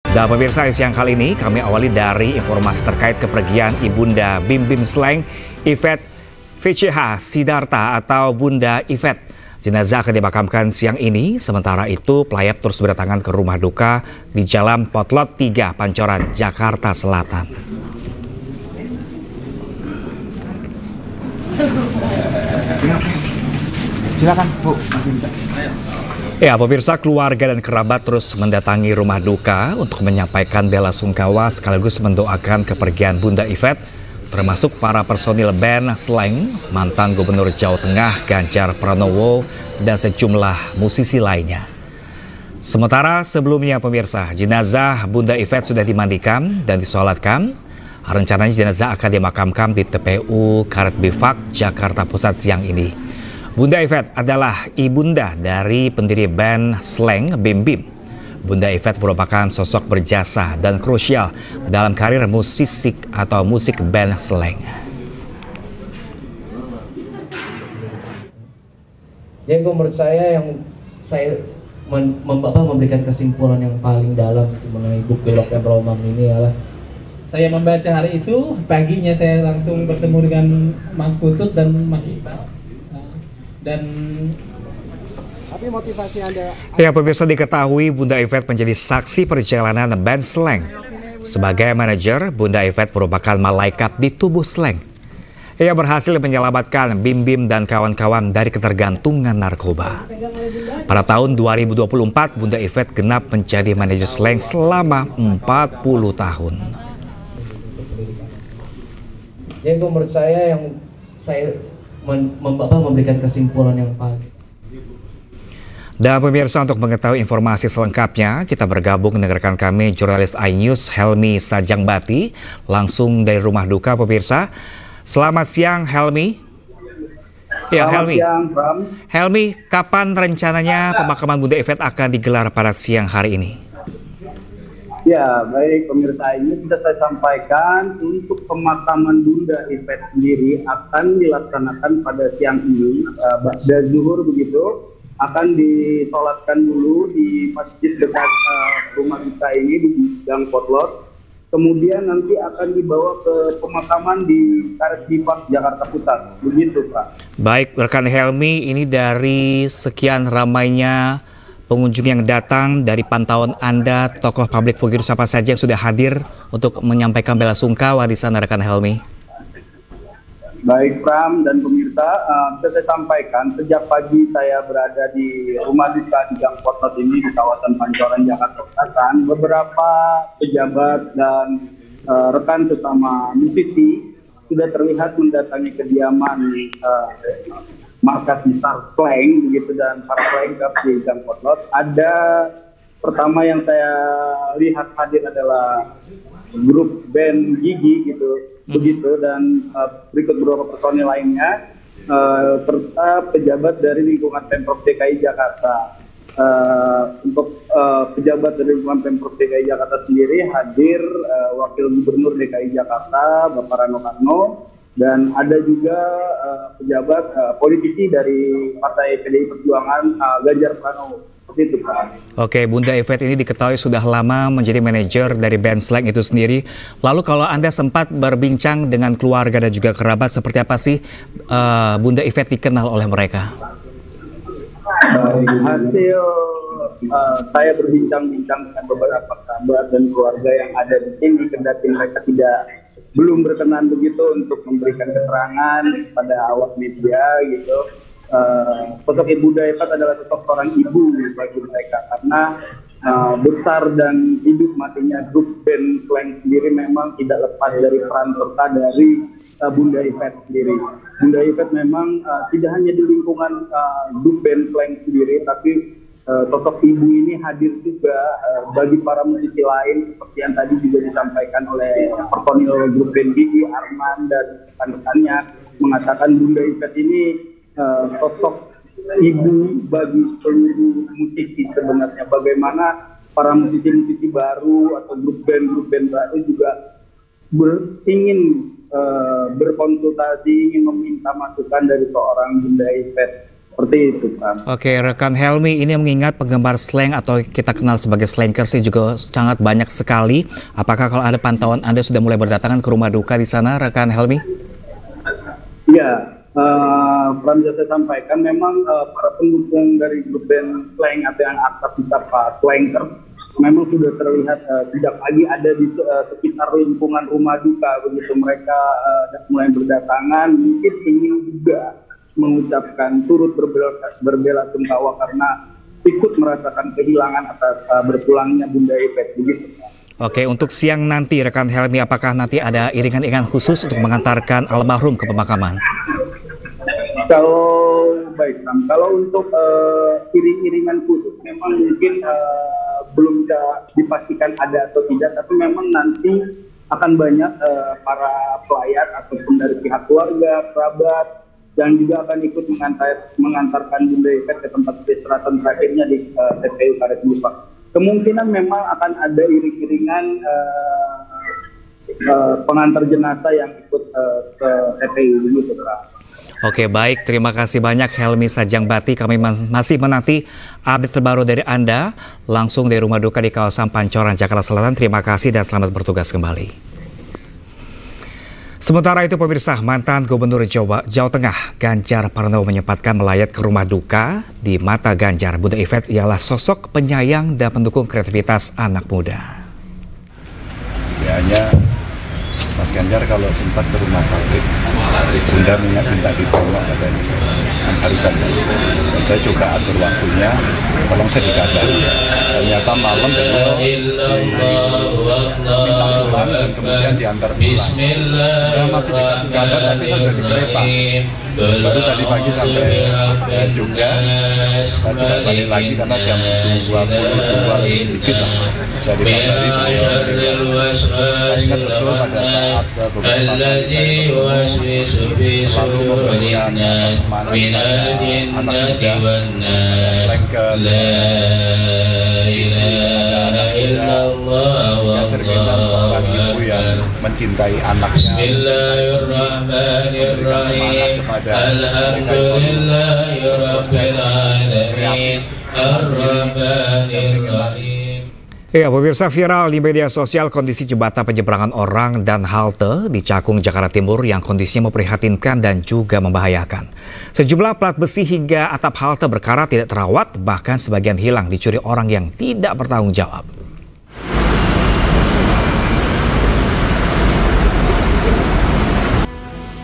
Dan pemirsa, siang kali ini kami awali dari informasi terkait kepergian Ibunda Bim Bim Sleng Yvette VCH Sidarta atau Bunda Yvette. Jenazah akan dimakamkan siang ini, sementara itu pelayat terus berdatangan ke rumah duka di Jalan Potlot 3, Pancoran, Jakarta Selatan. Silakan, Bu. Ya, pemirsa, keluarga dan kerabat terus mendatangi rumah duka untuk menyampaikan bela sungkawa sekaligus mendoakan kepergian Bunda Yvette, termasuk para personil band Sleng, mantan Gubernur Jawa Tengah Ganjar Pranowo, dan sejumlah musisi lainnya. Sementara sebelumnya, pemirsa, jenazah Bunda Yvette sudah dimandikan dan disolatkan. Rencananya jenazah akan dimakamkan di TPU Karet Bifak, Jakarta Pusat siang ini. Bunda Yvette adalah ibunda dari pendiri band Sleng Bim Bim. Bunda Yvette merupakan sosok berjasa dan krusial dalam karir musik atau musik band Sleng. Jadi menurut saya memberikan kesimpulan yang paling dalam mengenai buku Lok yang Romang ini adalah saya membaca hari itu, paginya saya langsung bertemu dengan Mas Putut dan Mas Iqbal. Dan tapi motivasi Anda... Ya, pemirsa, diketahui Bunda Yvette menjadi saksi perjalanan band Sleng. Sebagai manajer, Bunda Yvette merupakan malaikat di tubuh Sleng. Ia berhasil menyelamatkan Bim Bim dan kawan-kawan dari ketergantungan narkoba. Pada tahun 2024, Bunda Yvette genap menjadi manajer Sleng selama 40 tahun. Jadi menurut saya memberikan kesimpulan yang paling. Dan pemirsa, untuk mengetahui informasi selengkapnya, kita bergabung dengan rekan kami jurnalis iNews Helmi Sajangbati langsung dari rumah duka, pemirsa. Selamat siang, Helmi. Ya, Helmi. Siang, Bram. Helmi, kapan rencananya pemakaman Bunda Yvette akan digelar pada siang hari ini? Ya, baik pemirsa, ini sudah saya sampaikan untuk pemakaman Bunda Yvette sendiri akan dilaksanakan pada siang ini, ba'da zuhur begitu, akan disolatkan dulu di masjid dekat rumah duka ini di Gang Potlot. Kemudian nanti akan dibawa ke pemakaman di Karet Bifak, Jakarta Pusat. Begitu, Pak. Baik, rekan Helmi, ini dari sekian ramainya pengunjung yang datang, dari pantauan Anda, tokoh publik figure siapa saja yang sudah hadir untuk menyampaikan bela sungkawa di sana, rekan Helmi? Baik, Pram dan pemirsa, bisa saya sampaikan sejak pagi saya berada di rumah duka di Gang Potlot ini di kawasan Pancoran, Jakarta Selatan. Beberapa pejabat dan rekan sesama musisi sudah terlihat mendatangi kediaman markas besar Sleng begitu dan para pelengkap di Gang Potlot. Ada pertama yang saya lihat hadir adalah grup band Gigi gitu begitu, dan berikut beberapa personil lainnya serta pejabat dari lingkungan Pemprov DKI Jakarta. Untuk pejabat dari lingkungan Pemprov DKI Jakarta sendiri hadir Wakil Gubernur DKI Jakarta Bapak Rano Karno, dan ada juga pejabat politisi dari Partai PDI Perjuangan Ganjar Pranowo. Seperti itu, Pak. Oke, Bunda Yvette ini diketahui sudah lama menjadi manajer dari band Sleng itu sendiri. Lalu kalau Anda sempat berbincang dengan keluarga dan juga kerabat, seperti apa sih Bunda Yvette dikenal oleh mereka? Hasil saya berbincang-bincang dengan beberapa kerabat dan keluarga yang ada di sini, kendati mereka belum berkenan begitu untuk memberikan keterangan pada awak media gitu. Sosok Ibu Bunda Yvette adalah sosok seorang ibu bagi mereka, karena besar dan hidup matinya grup band Sleng sendiri memang tidak lepas dari peran serta dari Bunda Yvette sendiri. Bunda Yvette memang tidak hanya di lingkungan grup band Sleng sendiri, tapi sosok ibu ini hadir juga bagi para musisi lain, seperti yang tadi juga disampaikan oleh personil grup band Gigi, Arman dan rekan-rekannya, mengatakan Bunda Yvette ini sosok ibu bagi seluruh musisi sebenarnya. Bagaimana para musisi-musisi baru atau grup band baru juga ingin berkonsultasi, ingin meminta masukan dari seorang Bunda Yvette. Seperti itu, Pram. Oke, rekan Helmi, ini mengingat penggemar slang atau kita kenal sebagai slankers ini juga sangat banyak sekali. Apakah kalau ada pantauan Anda sudah mulai berdatangan ke rumah duka di sana, rekan Helmi? Iya, Pram, saya sampaikan memang para pendukung dari grup band slang atau yang akrab disapa slankers memang sudah terlihat tidak lagi ada di sekitar lingkungan rumah duka. Begitu mereka mulai berdatangan, mungkin ingin juga mengucapkan turut berbela-sungkawa karena ikut merasakan kehilangan atas berpulangnya Bunda Yvette, begitu. Oke, untuk siang nanti rekan Helmi, apakah nanti ada iringan-iringan khusus untuk mengantarkan almarhum ke pemakaman? Kalau untuk iring-iringan khusus memang mungkin belum bisa dipastikan ada atau tidak, tapi memang nanti akan banyak para pelayat ataupun dari pihak keluarga, kerabat, yang juga akan ikut mengantarkan Bunda Yvette ke tempat peristirahatan terakhirnya di TPU Karet Bupak. Kemungkinan memang akan ada iring-iringan pengantar jenazah yang ikut ke TPU gitu, Pak. Oke, baik. Terima kasih banyak Helmi Sajangbati. Kami masih menanti update terbaru dari Anda langsung dari rumah duka di kawasan Pancoran, Jakarta Selatan. Terima kasih dan selamat bertugas kembali. Sementara itu pemirsa, mantan Gubernur Jawa Tengah Ganjar Pranowo menyempatkan melayat ke rumah duka. Di mata Ganjar, Bunda Yvette ialah sosok penyayang dan pendukung kreativitas anak muda. Ya, hanya Mas Ganjar kalau sempat ke rumah sakit, Bunda minta ditolong katanya, antarkan. Dan saya coba atur waktunya, tolong saya dikabari. Ternyata malam beliau minta pulang dan kemudian diantar pulang. Saya masih dikasih kabar tapi saya sudah di kereta. Baru tadi pagi sampai Jogja, saya coba balik lagi karena jam 22 lebih sedikit lah. Saya dikabari beliau. Saya ingat betul pada saat beberapa kali selalu memberikan semangat anak muda, slankers, cerminan seorang ibu yang mencintai anaknya. Bismillahirrahmanirrahim. Alhamdulillahirrahmanirrahim. Ar-Rahmanirrahim. Ya, pemirsa, viral di media sosial kondisi jembatan penyeberangan orang dan halte di Cakung, Jakarta Timur yang kondisinya memprihatinkan dan juga membahayakan. Sejumlah plat besi hingga atap halte berkarat tidak terawat, bahkan sebagian hilang dicuri orang yang tidak bertanggung jawab.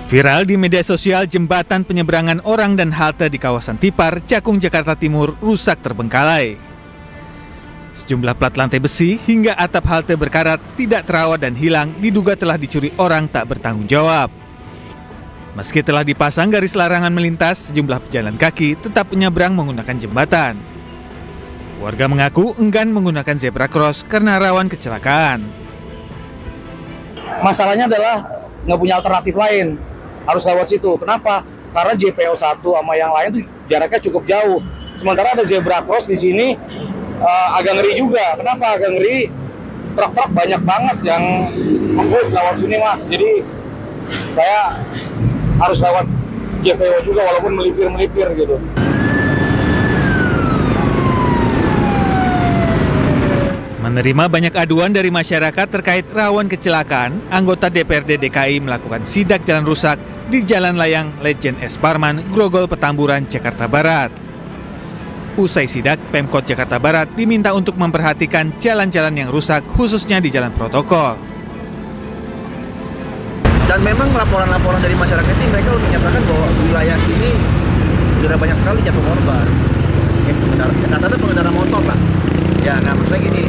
Viral di media sosial, jembatan penyeberangan orang dan halte di kawasan Tipar, Cakung, Jakarta Timur rusak terbengkalai. Sejumlah plat lantai besi hingga atap halte berkarat tidak terawat dan hilang diduga telah dicuri orang tak bertanggung jawab. Meski telah dipasang garis larangan melintas, sejumlah pejalan kaki tetap menyeberang menggunakan jembatan. Warga mengaku enggan menggunakan zebra cross karena rawan kecelakaan. Masalahnya adalah nggak punya alternatif lain, harus lewat situ. Kenapa? Karena JPO 1 sama yang lain tuh jaraknya cukup jauh. Sementara ada zebra cross di sini, agak ngeri juga. Kenapa agak ngeri? Truk-truk banyak banget yang ngebut lewat sini, Mas. Jadi saya harus lewat JPO juga walaupun melipir-melipir gitu. Menerima banyak aduan dari masyarakat terkait rawan kecelakaan, anggota DPRD DKI melakukan sidak jalan rusak di Jalan Layang Lejen S. Parman, Grogol, Petamburan, Jakarta Barat. Usai sidak, Pemkot Jakarta Barat diminta untuk memperhatikan jalan-jalan yang rusak, khususnya di jalan protokol. Dan memang laporan-laporan dari masyarakat ini mereka menyatakan bahwa wilayah sini sudah banyak sekali jatuh korban. Katanya pengendara motor, Pak. Ya, nah maksudnya gini,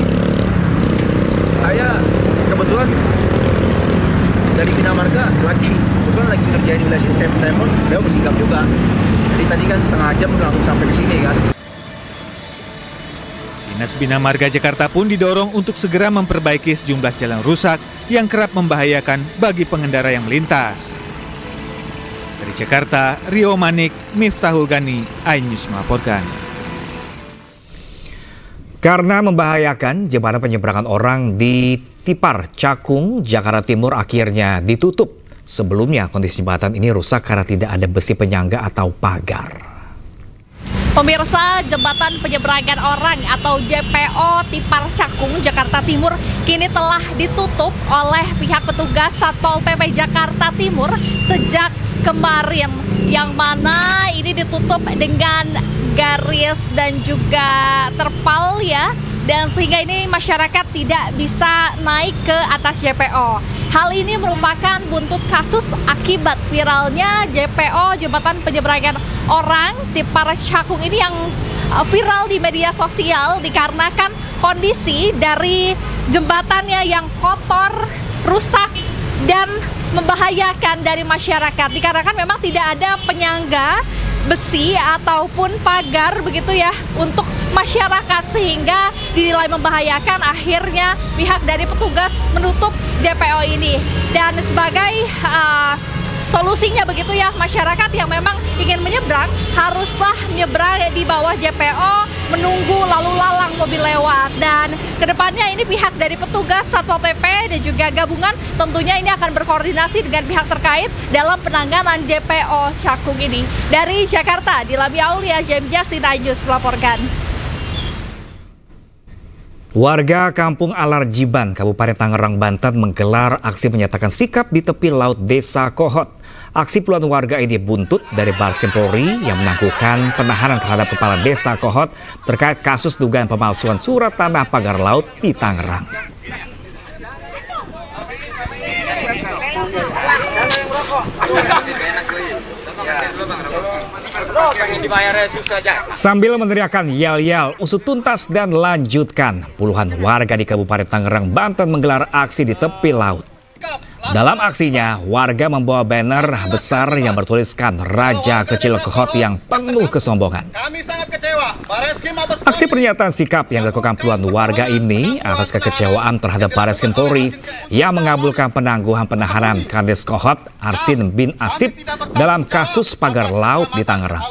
saya kebetulan dari Bina Marga lagi ngerjain wilayah sini, saya telepon, dia bersikap juga. Jadi tadi kan setengah jam udah langsung sampai ke sini kan. Dinas Bina Marga Jakarta pun didorong untuk segera memperbaiki sejumlah jalan rusak yang kerap membahayakan bagi pengendara yang melintas. Dari Jakarta, Rio Manik, Miftahul Gani, iNews melaporkan. Karena membahayakan, jembatan penyeberangan orang di Tipar, Cakung, Jakarta Timur akhirnya ditutup. Sebelumnya kondisi jembatan ini rusak karena tidak ada besi penyangga atau pagar. Pemirsa, jembatan penyeberangan orang atau JPO Tipar Cakung, Jakarta Timur kini telah ditutup oleh pihak petugas Satpol PP Jakarta Timur sejak kemarin, yang mana ini ditutup dengan garis dan juga terpal ya, dan sehingga ini masyarakat tidak bisa naik ke atas JPO. Hal ini merupakan buntut kasus akibat viralnya JPO, jembatan penyeberangan orang Tipar Cakung ini, yang viral di media sosial dikarenakan kondisi dari jembatannya yang kotor, rusak, dan membahayakan dari masyarakat. Dikarenakan memang tidak ada penyangga besi ataupun pagar begitu ya untuk masyarakat, sehingga dinilai membahayakan. Akhirnya pihak dari petugas menutup JPO ini, dan sebagai solusinya begitu ya, masyarakat yang memang ingin menyeberang haruslah menyeberang di bawah JPO, menunggu lalu lalang mobil lewat. Dan kedepannya ini pihak dari petugas Satpol PP dan juga gabungan tentunya ini akan berkoordinasi dengan pihak terkait dalam penanganan JPO Cakung ini. Dari Jakarta, Dilami Aulia, James Jasina News melaporkan. Warga Kampung Alarjiban, Kabupaten Tangerang, Banten menggelar aksi menyatakan sikap di tepi laut Desa Kohot. Aksi puluhan warga ini buntut dari Bareskrim Polri yang menangguhkan penahanan terhadap Kepala Desa Kohot terkait kasus dugaan pemalsuan surat tanah pagar laut di Tangerang. Sambil meneriakan yel-yel, usut tuntas dan lanjutkan, puluhan warga di Kabupaten Tangerang, Banten menggelar aksi di tepi laut. Dalam aksinya, warga membawa banner besar yang bertuliskan Raja Kecil Kohot yang penuh kesombongan. Aksi pernyataan sikap yang dilakukan puluhan warga ini atas kekecewaan terhadap Bareskrim Polri yang mengabulkan penangguhan penahanan Kades Kohot Arsin bin Asip dalam kasus pagar laut di Tangerang.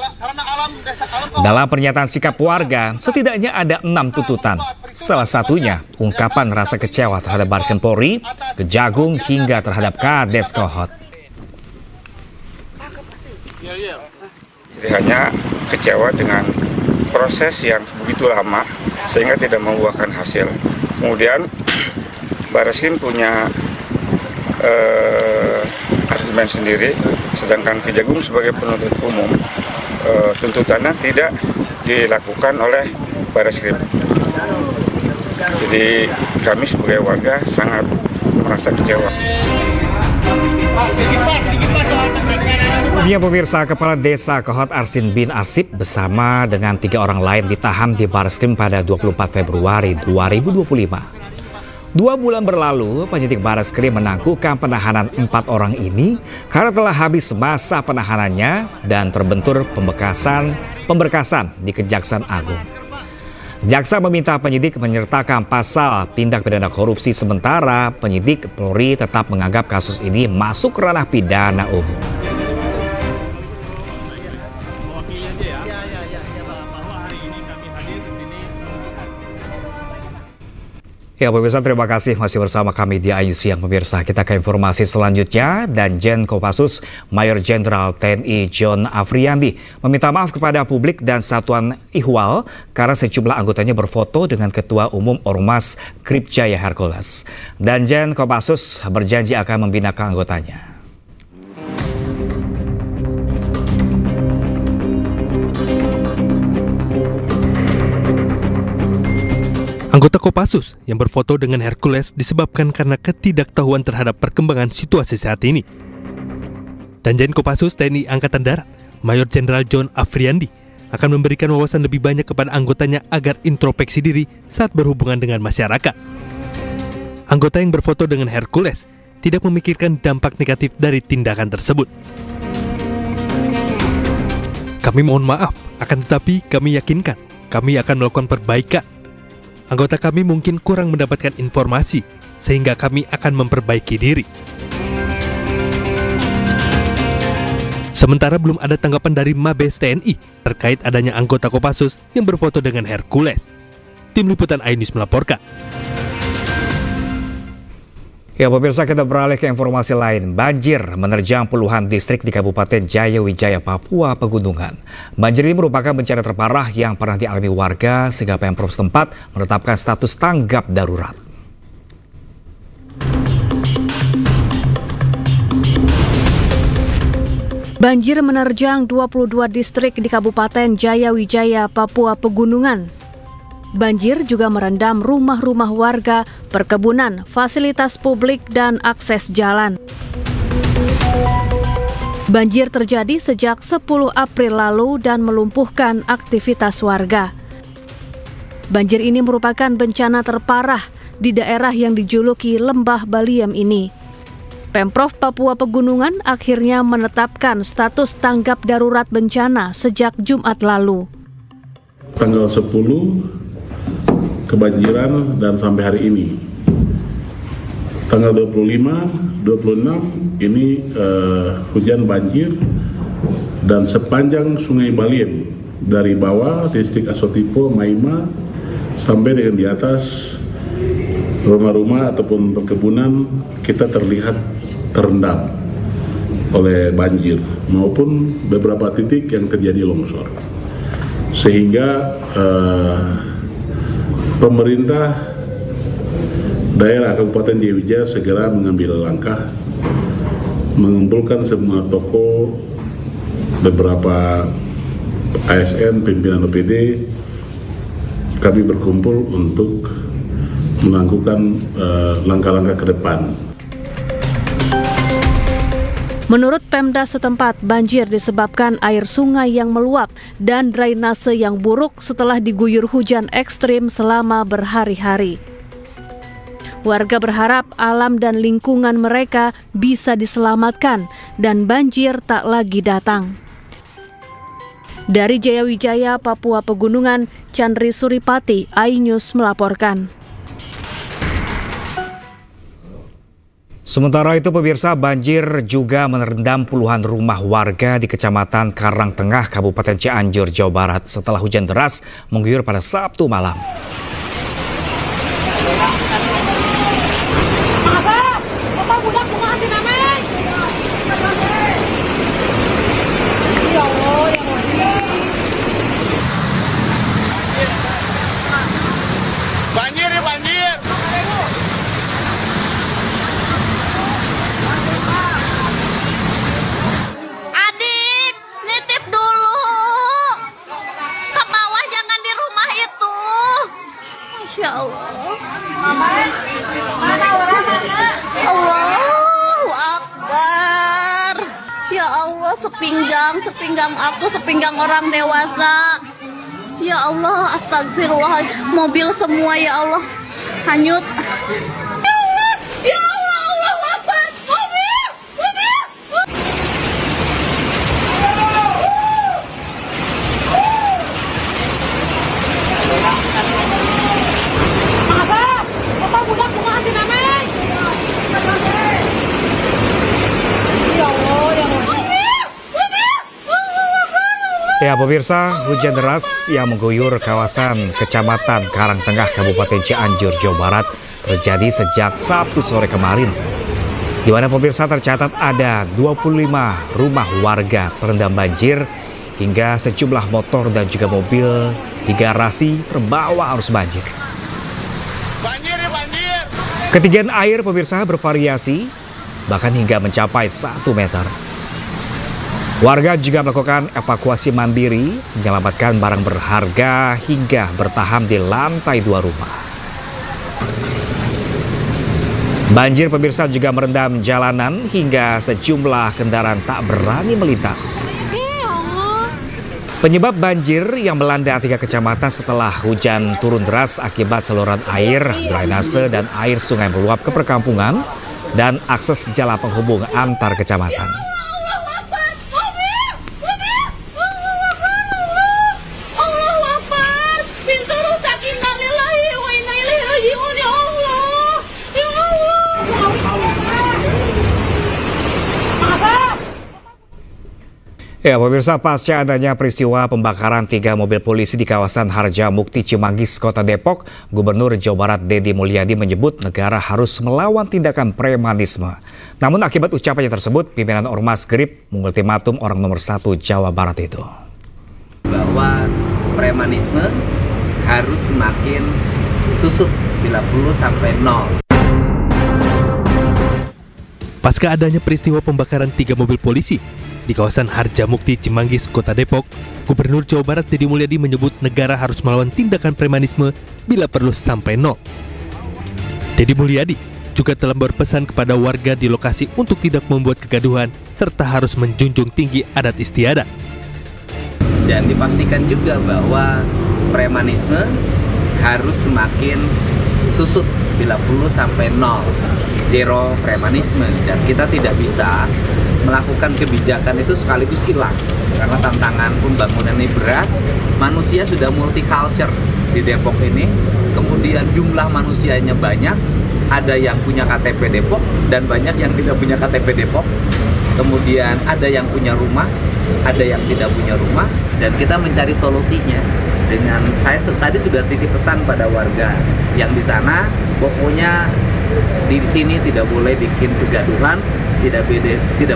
Dalam pernyataan sikap warga, setidaknya ada 6 tuntutan. Salah satunya ungkapan rasa kecewa terhadap Bareskrim Polri, Kejagung hingga terhadap Kades Kohot. Jadi hanya kecewa dengan proses yang begitu lama sehingga tidak membuahkan hasil. Kemudian Bareskrim punya argumen sendiri, sedangkan Kejagung sebagai penuntut umum tuntutannya tidak dilakukan oleh Bareskrim. Jadi kami sebagai warga sangat merasa kecewa. Ya pemirsa, Kepala Desa Kohot Arsin bin Asip bersama dengan 3 orang lain ditahan di Bareskrim pada 24 Februari 2025. 2 bulan berlalu, penyidik Bareskrim menangguhkan penahanan 4 orang ini karena telah habis masa penahanannya dan terbentur pemberkasan di Kejaksaan Agung. Jaksa meminta penyidik menyertakan pasal tindak pidana korupsi, sementara penyidik Polri tetap menganggap kasus ini masuk ranah pidana umum. Ya pemirsa, terima kasih masih bersama kami di Ayu Siang pemirsa. Kita ke informasi selanjutnya. Danjen Kopassus Mayor Jenderal TNI John Afriandi meminta maaf kepada publik dan Satuan Ihwal karena sejumlah anggotanya berfoto dengan Ketua Umum Ormas Kripjaya Hercules. Danjen Kopassus berjanji akan membinakan anggotanya. Anggota Kopassus yang berfoto dengan Hercules disebabkan karena ketidaktahuan terhadap perkembangan situasi saat ini. Danjen Kopassus TNI Angkatan Darat, Mayor Jenderal John Afriandi, akan memberikan wawasan lebih banyak kepada anggotanya agar introspeksi diri saat berhubungan dengan masyarakat. Anggota yang berfoto dengan Hercules tidak memikirkan dampak negatif dari tindakan tersebut. Kami mohon maaf, akan tetapi kami yakinkan kami akan melakukan perbaikan. Anggota kami mungkin kurang mendapatkan informasi, sehingga kami akan memperbaiki diri. Sementara belum ada tanggapan dari Mabes TNI terkait adanya anggota Kopassus yang berfoto dengan Hercules. Tim Liputan Ayu News melaporkan. Ya pemirsa, kita beralih ke informasi lain. Banjir menerjang puluhan distrik di Kabupaten Jaya Wijaya, Papua Pegunungan. Banjir ini merupakan bencana terparah yang pernah dialami warga sehingga Pemprov setempat menetapkan status tanggap darurat. Banjir menerjang 22 distrik di Kabupaten Jaya Wijaya, Papua Pegunungan. Banjir juga merendam rumah-rumah warga, perkebunan, fasilitas publik, dan akses jalan. Banjir terjadi sejak 10 April lalu dan melumpuhkan aktivitas warga. Banjir ini merupakan bencana terparah di daerah yang dijuluki Lembah Baliem ini. Pemprov Papua Pegunungan akhirnya menetapkan status tanggap darurat bencana sejak Jumat lalu. Tanggal 10 kebanjiran dan sampai hari ini. Tanggal 25, 26 ini hujan banjir dan sepanjang Sungai Baliem dari bawah distrik Asotipo, Maima sampai dengan di atas rumah-rumah ataupun perkebunan kita terlihat terendam oleh banjir maupun beberapa titik yang terjadi longsor. Sehingga pemerintah daerah Kabupaten Jaya Wijaya segera mengambil langkah mengumpulkan semua toko, beberapa ASN, pimpinan OPD. Kami berkumpul untuk melakukan langkah-langkah ke depan. Menurut Pemda setempat, banjir disebabkan air sungai yang meluap dan drainase yang buruk setelah diguyur hujan ekstrim selama berhari-hari. Warga berharap alam dan lingkungan mereka bisa diselamatkan dan banjir tak lagi datang. Dari Jaya Wijaya, Papua Pegunungan, Chandri Suripati, iNews melaporkan. Sementara itu pemirsa, banjir juga merendam puluhan rumah warga di Kecamatan Karangtengah, Kabupaten Cianjur, Jawa Barat setelah hujan deras mengguyur pada Sabtu malam. Ya Allah. Allahu Akbar. Ya Allah, sepinggang aku, sepinggang orang dewasa. Ya Allah, astagfirullah. Mobil semua ya Allah hanyut. Ya Allah, Allahu Akbar. Ya pemirsa, hujan deras yang mengguyur kawasan Kecamatan Karangtengah, Kabupaten Cianjur, Jawa Barat terjadi sejak Sabtu sore kemarin. Di mana pemirsa tercatat ada 25 rumah warga terendam banjir hingga sejumlah motor dan juga mobil di garasi terbawa arus banjir. Ketinggian air pemirsa bervariasi bahkan hingga mencapai 1 meter. Warga juga melakukan evakuasi mandiri, menyelamatkan barang berharga hingga bertahan di lantai 2 rumah. Banjir pemirsa juga merendam jalanan hingga sejumlah kendaraan tak berani melintas. Penyebab banjir yang melanda 3 kecamatan setelah hujan turun deras akibat saluran air, drainase, dan air sungai meluap ke perkampungan dan akses jalan penghubung antar kecamatan. Ya, pemirsa, pasca adanya peristiwa pembakaran 3 mobil polisi di kawasan Harjamukti Cimanggis, Kota Depok, Gubernur Jawa Barat Deddy Mulyadi menyebut negara harus melawan tindakan premanisme. Namun akibat ucapannya tersebut, pimpinan Ormas Grip mengultimatum orang nomor 1 Jawa Barat itu. Bahwa premanisme harus semakin susut bila perlu sampai nol. Pasca adanya peristiwa pembakaran 3 mobil polisi di kawasan Harjamukti Cimanggis, Kota Depok, Gubernur Jawa Barat Deddy Mulyadi menyebut negara harus melawan tindakan premanisme bila perlu sampai nol. Deddy Mulyadi juga telah berpesan kepada warga di lokasi untuk tidak membuat kegaduhan serta harus menjunjung tinggi adat istiadat. Dan dipastikan juga bahwa premanisme harus semakin susut bila perlu sampai nol. Zero premanisme, dan kita tidak bisa melakukan kebijakan itu sekaligus hilang karena tantangan pembangunan ini berat. Manusia sudah multicultural di Depok ini, kemudian jumlah manusianya banyak, ada yang punya KTP Depok dan banyak yang tidak punya KTP Depok, kemudian ada yang punya rumah, ada yang tidak punya rumah, dan kita mencari solusinya. Dengan saya tadi sudah titip pesan pada warga yang di sana, pokoknya di sini tidak boleh bikin kegaduhan, tidak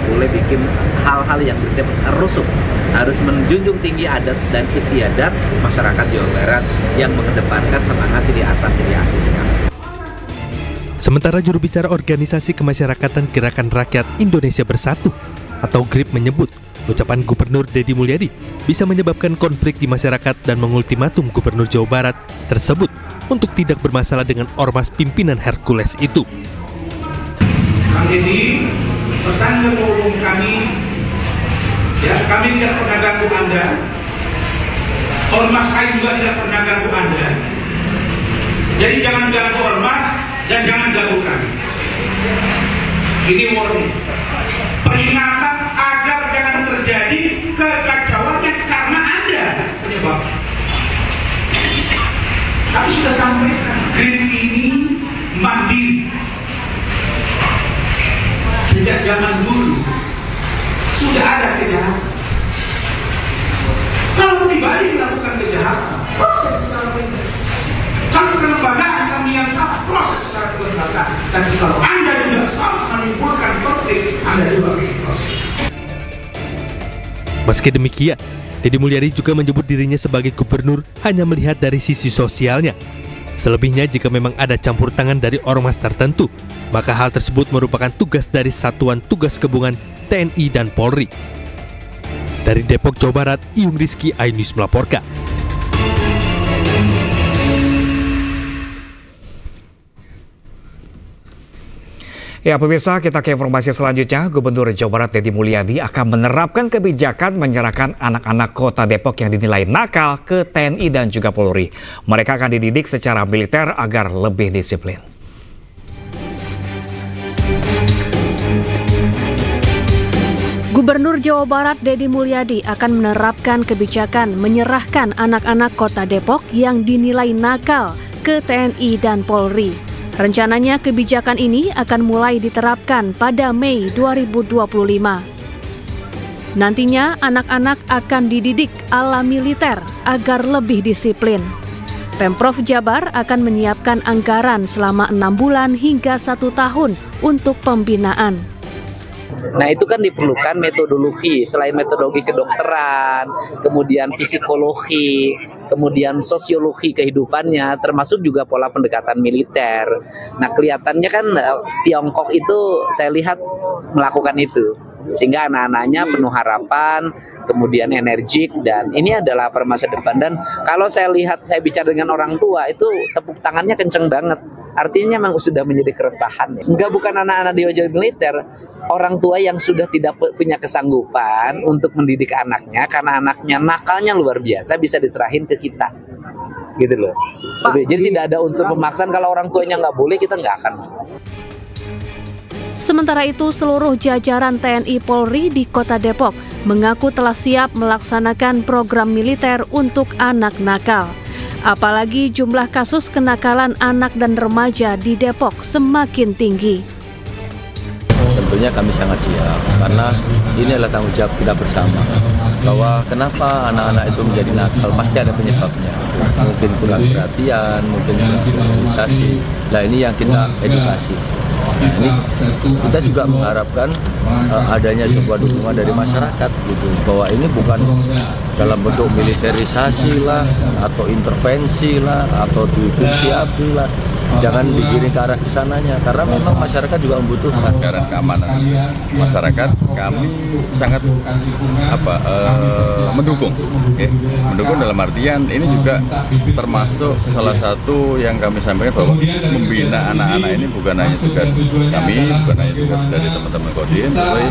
boleh bikin hal-hal yang bersifat rusuh. Harus menjunjung tinggi adat dan istiadat masyarakat Jawa Barat yang mengedepankan semangat sili asah sili asih. Sementara juru bicara Organisasi Kemasyarakatan Gerakan Rakyat Indonesia Bersatu atau GRIP menyebut ucapan Gubernur Deddy Mulyadi bisa menyebabkan konflik di masyarakat dan mengultimatum Gubernur Jawa Barat tersebut untuk tidak bermasalah dengan ormas pimpinan Hercules itu. Kang Deddy, pesan ketua umum kami, ya, kami tidak pernah ganggu Anda, ormas kami juga tidak pernah ganggu Anda. Jadi jangan ganggu ormas dan jangan ganggu kami. Ini warning, peringatan agar jangan terjadi kekacauan karena Anda penyebab. Kami sudah sampaikan, GRIP ini mandiri. Sejak zaman dulu sudah ada kejahatan. Kalau pribadi melakukan kejahatan, proses secara pribadi. Kalau kelembagaan kami yang salah, proses secara kelembagaan. Tapi kalau Anda juga salah menimbulkan konflik, Anda juga proses. Meski demikian, Deddy Mulyadi juga menyebut dirinya sebagai gubernur hanya melihat dari sisi sosialnya. Selebihnya jika memang ada campur tangan dari ormas tertentu, maka hal tersebut merupakan tugas dari Satuan Tugas Gabungan TNI dan Polri. Dari Depok, Jawa Barat, Iyung Rizky, iNews melaporkan. Ya, pemirsa, kita ke informasi selanjutnya. Gubernur Jawa Barat Deddy Mulyadi akan menerapkan kebijakan menyerahkan anak-anak Kota Depok yang dinilai nakal ke TNI dan juga Polri. Mereka akan dididik secara militer agar lebih disiplin. Gubernur Jawa Barat Deddy Mulyadi akan menerapkan kebijakan menyerahkan anak-anak Kota Depok yang dinilai nakal ke TNI dan Polri. Rencananya kebijakan ini akan mulai diterapkan pada Mei 2025. Nantinya anak-anak akan dididik ala militer agar lebih disiplin. Pemprov Jabar akan menyiapkan anggaran selama 6 bulan hingga 1 tahun untuk pembinaan. Nah, itu kan diperlukan metodologi, selain metodologi kedokteran, kemudian psikologi, kemudian sosiologi kehidupannya, termasuk juga pola pendekatan militer. Nah, kelihatannya kan Tiongkok itu saya lihat melakukan itu, sehingga anak-anaknya penuh harapan, kemudian energik, dan ini adalah masa depan. Dan kalau saya lihat, saya bicara dengan orang tua, itu tepuk tangannya kenceng banget. Artinya memang sudah menjadi keresahan. Enggak, bukan anak-anak di militer, orang tua yang sudah tidak punya kesanggupan untuk mendidik anaknya karena anaknya nakalnya luar biasa, bisa diserahin ke kita, gitu loh. Jadi tidak ada unsur pemaksaan. Kalau orang tuanya nggak boleh, kita nggak akan. Sementara itu, seluruh jajaran TNI Polri di Kota Depok mengaku telah siap melaksanakan program militer untuk anak nakal. Apalagi jumlah kasus kenakalan anak dan remaja di Depok semakin tinggi. Tentunya kami sangat siap karena ini adalah tanggung jawab kita bersama. bahwa kenapa anak-anak itu menjadi nakal, pasti ada penyebabnya. Mungkin kurang perhatian, mungkin kurang sosialisasi. Nah ini yang kita edukasi. Nah, ini kita juga mengharapkan adanya sebuah dukungan dari masyarakat gitu, bahwa ini bukan dalam bentuk militerisasi lah atau intervensi lah atau difungsi abri lah. Jangan digiring ke arah kesananya, karena memang masyarakat juga membutuhkan. Karena keamanan masyarakat kami sangat mendukung, mendukung dalam artian ini juga termasuk salah satu yang kami sampaikan bahwa membina anak-anak ini bukan hanya tugas kami, bukan hanya tugas dari teman-teman Kodim, tapi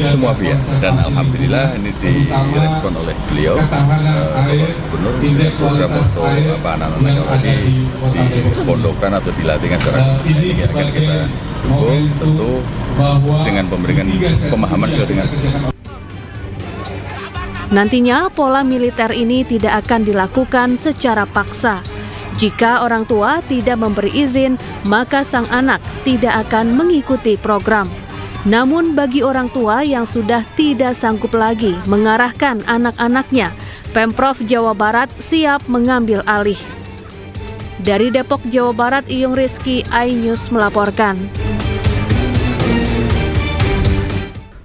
semua pihak. Dan alhamdulillah ini direspon oleh beliau, Gubernur, program untuk anak-anak yang tadi di pondok atau dilatihkan secara ini akan kita dukung tentu dengan memberikan pemahaman sesuai dengan. Nantinya pola militer ini tidak akan dilakukan secara paksa. Jika orang tua tidak memberi izin, maka sang anak tidak akan mengikuti program. Namun bagi orang tua yang sudah tidak sanggup lagi mengarahkan anak-anaknya, Pemprov Jawa Barat siap mengambil alih. Dari Depok, Jawa Barat, Iyung Rizky, iNews melaporkan.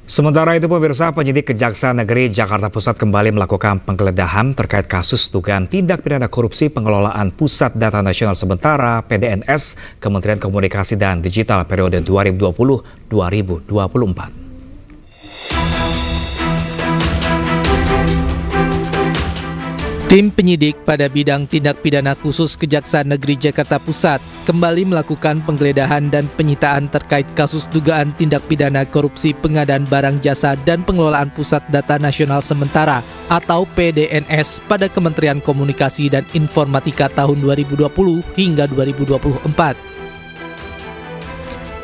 Sementara itu pemirsa, penyidik Kejaksaan Negeri Jakarta Pusat kembali melakukan penggeledahan terkait kasus dugaan tindak pidana korupsi pengelolaan Pusat Data Nasional Sementara PDNS Kementerian Komunikasi dan Digital periode 2020-2024. Tim penyidik pada bidang tindak pidana khusus Kejaksaan Negeri Jakarta Pusat kembali melakukan penggeledahan dan penyitaan terkait kasus dugaan tindak pidana korupsi pengadaan barang jasa dan pengelolaan Pusat Data Nasional Sementara atau PDNS pada Kementerian Komunikasi dan Informatika tahun 2020 hingga 2024.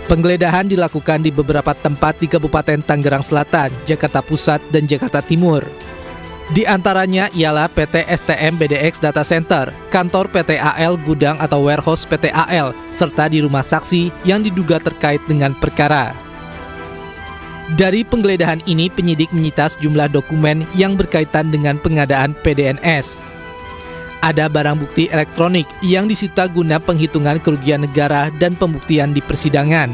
Penggeledahan dilakukan di beberapa tempat di Kabupaten Tangerang Selatan, Jakarta Pusat, dan Jakarta Timur. Di antaranya ialah PT STM BDX Data Center, kantor PT AL Gudang atau Warehouse PT AL, serta di rumah saksi yang diduga terkait dengan perkara. Dari penggeledahan ini, penyidik menyita sejumlah dokumen yang berkaitan dengan pengadaan PDNS. Ada barang bukti elektronik yang disita guna penghitungan kerugian negara dan pembuktian di persidangan.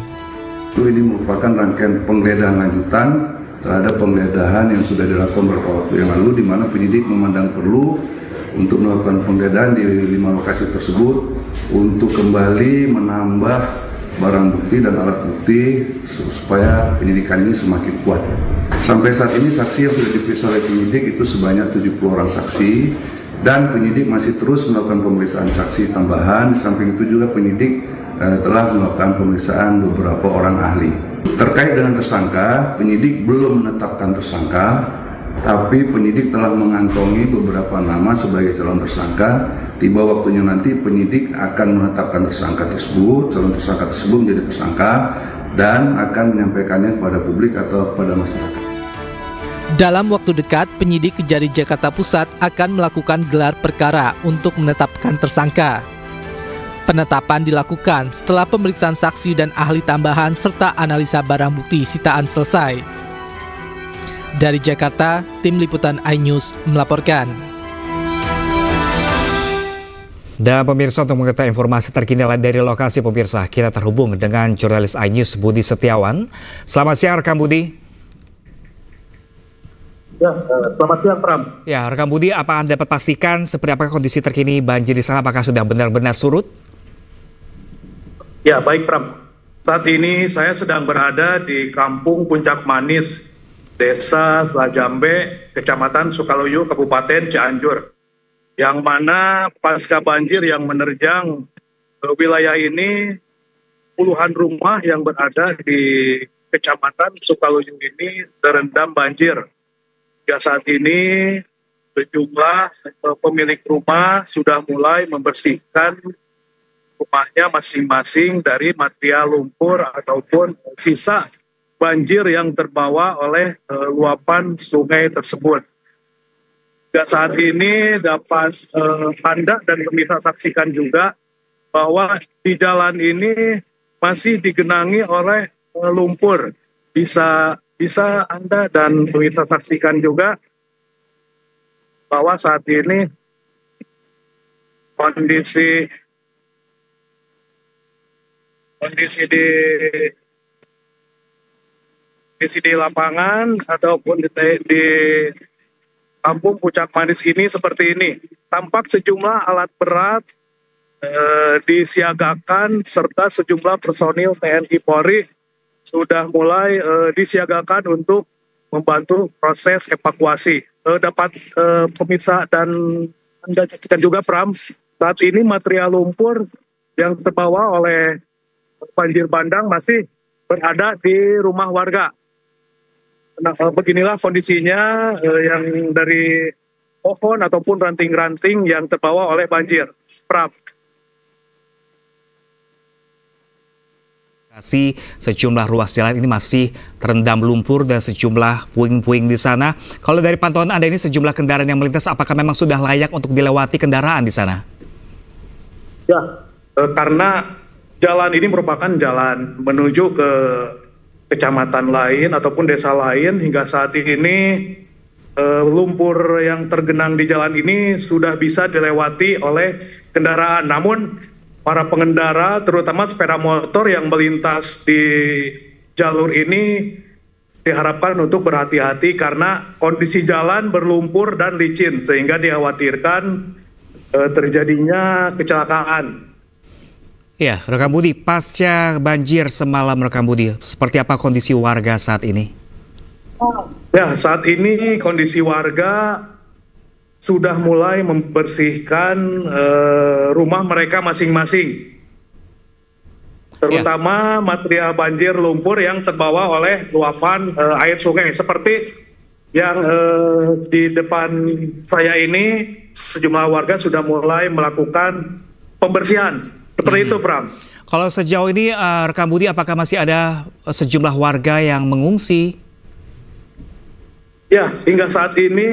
Ini merupakan rangkaian penggeledahan lanjutan terhadap penggeledahan yang sudah dilakukan beberapa waktu yang lalu, di mana penyidik memandang perlu untuk melakukan penggeledahan di 5 lokasi tersebut untuk kembali menambah barang bukti dan alat bukti supaya penyidikan ini semakin kuat. Sampai saat ini saksi yang sudah diperiksa oleh penyidik itu sebanyak 70 orang saksi, dan penyidik masih terus melakukan pemeriksaan saksi tambahan. Di samping itu juga penyidik telah melakukan pemeriksaan beberapa orang ahli. Terkait dengan tersangka, penyidik belum menetapkan tersangka, tapi penyidik telah mengantongi beberapa nama sebagai calon tersangka. Tiba waktunya nanti penyidik akan menetapkan tersangka tersebut, calon tersangka tersebut menjadi tersangka, dan akan menyampaikannya kepada publik atau kepada masyarakat. Dalam waktu dekat, penyidik Kejari Jakarta Pusat akan melakukan gelar perkara untuk menetapkan tersangka. Penetapan dilakukan setelah pemeriksaan saksi dan ahli tambahan serta analisa barang bukti sitaan selesai. Dari Jakarta, Tim Liputan iNews melaporkan. Dan pemirsa, untuk mengetahui informasi terkini dari lokasi, pemirsa, kita terhubung dengan jurnalis iNews Budi Setiawan. Selamat siang, rekan Budi. Ya, selamat siang, Pram. Ya, rekan Budi, apa Anda dapat pastikan seperti apa kondisi terkini banjir di sana? Apakah sudah benar-benar surut? Ya, baik, Pram. Saat ini saya sedang berada di Kampung Puncak Manis, Desa Selajambe, Kecamatan Sukaluyu, Kabupaten Cianjur, yang mana pasca banjir yang menerjang wilayah ini, puluhan rumah yang berada di Kecamatan Sukaluyu ini terendam banjir. Ya, saat ini sejumlah pemilik rumah sudah mulai membersihkan rumahnya masing-masing dari material lumpur ataupun sisa banjir yang terbawa oleh luapan sungai tersebut. Dan saat ini dapat Anda dan pemirsa saksikan juga bahwa di jalan ini masih digenangi oleh lumpur. Bisa Anda dan pemirsa saksikan juga bahwa saat ini kondisi di lapangan ataupun di Kampung Puncak Manis ini seperti ini. Tampak sejumlah alat berat disiagakan serta sejumlah personil TNI Polri sudah mulai disiagakan untuk membantu proses evakuasi. Dapat pemirsa dan Anda saksikan juga, Pram, saat ini material lumpur yang terbawa oleh banjir bandang masih berada di rumah warga. Nah, beginilah kondisinya yang dari pohon ataupun ranting-ranting yang terbawa oleh banjir. Pram. Sejumlah ruas jalan ini masih terendam lumpur dan sejumlah puing-puing di sana. Kalau dari pantauan Anda ini sejumlah kendaraan yang melintas, apakah memang sudah layak untuk dilewati kendaraan di sana? Ya, karena jalan ini merupakan jalan menuju ke kecamatan lain ataupun desa lain. Hingga saat ini lumpur yang tergenang di jalan ini sudah bisa dilewati oleh kendaraan. Namun para pengendara, terutama sepeda motor yang melintas di jalur ini diharapkan untuk berhati-hati karena kondisi jalan berlumpur dan licin sehingga dikhawatirkan terjadinya kecelakaan. Ya, rekan Budi, pasca banjir semalam rekan Budi, seperti apa kondisi warga saat ini? Ya, saat ini kondisi warga sudah mulai membersihkan rumah mereka masing-masing. Terutama material banjir lumpur yang terbawa oleh luapan air sungai. Seperti yang di depan saya ini, sejumlah warga sudah mulai melakukan pembersihan. Seperti itu, Pram. Kalau sejauh ini, rekan Budi, apakah masih ada sejumlah warga yang mengungsi? Ya, hingga saat ini